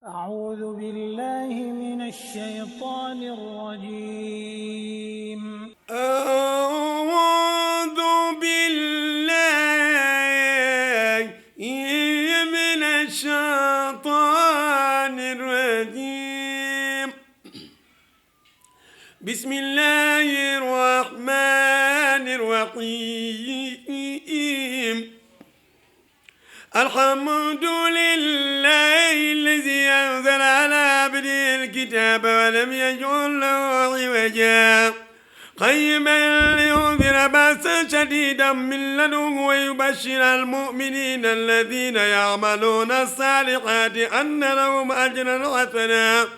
أعوذ بالله من الشيطان الرجيم. أعوذ بالله من الشيطان الرجيم. بسم الله الرحمن الرحيم. الحمد لله الذي أنزل على عبده الكتاب ولم يجعل له عوجا قيما لينذر بأسا شديدا من لدنه ويبشر المؤمنين الذين يعملون الصالحات أن لهم أجرا حسنا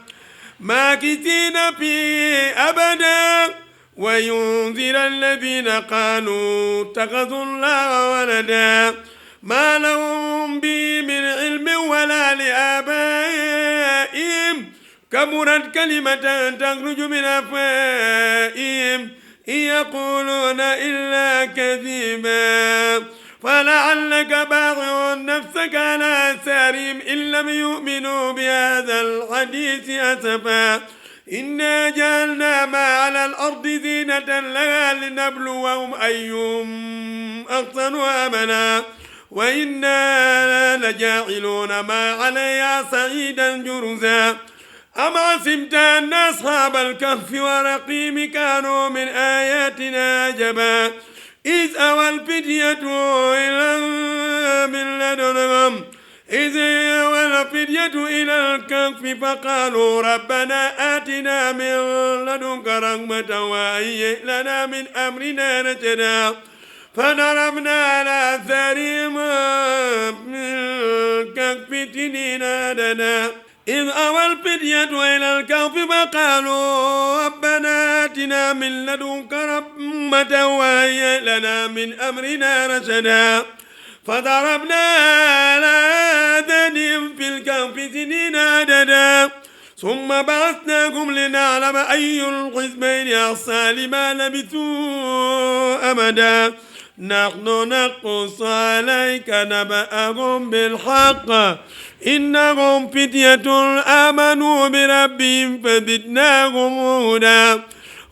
ماكثين فيه أبدا وينذر الذين قالوا اتخذوا الله ولدا ما لهم به من علم ولا لآبائهم كبرت كلمة تخرج من أفواههم إن يقولون إلا كذبا فلعلك باغع نفسك على آثارهم إن لم يؤمنوا بهذا الحديث أسفا إنا جعلنا ما على الأرض زينة لها لنبلوهم أيهم أحسن عملا وإنا لجاعلون ما عليها صعيدا جرزا أم حسبت أن أصحاب الكهف والرقيم كانوا من آياتنا عجبا إذ أوى الفتية إلى الكهف فقالوا ربنا آتنا من لدنك رحمة وهيئ لنا من أمرنا رشدا فضربنا على آثارهم من الكهف سنين عددا إذ أوى الفتية إلى الكهف فقالوا ربنا آتنا من لدنك رحمة وهيئ لنا من أمرنا رشدا فضربنا على آذانهم في الكهف سنين عددا ثم بعثناكم لنعلم أي الحزبين أحصى لما لبثوا أمدا نحن نقص عليك نبأهم بالحق إنهم فتية آمنوا بربهم فزدناهم هدى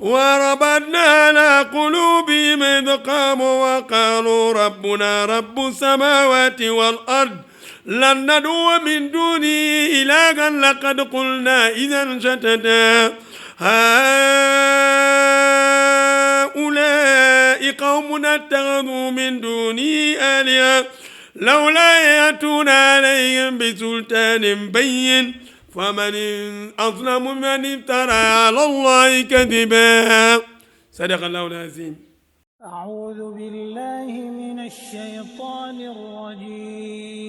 وربطنا على قلوبهم إذ قاموا وقالوا ربنا رب السماوات والأرض لن ندعو من دونه إلها لقد قلنا إذا شتتا هؤلاء قوم اتخذوا من دونه آلهة لولا يأتون عليهم بسلطان بين فمن أظلم من افترى على الله كذبا. صدق الله العظيم. أعوذ بالله من الشيطان الرجيم.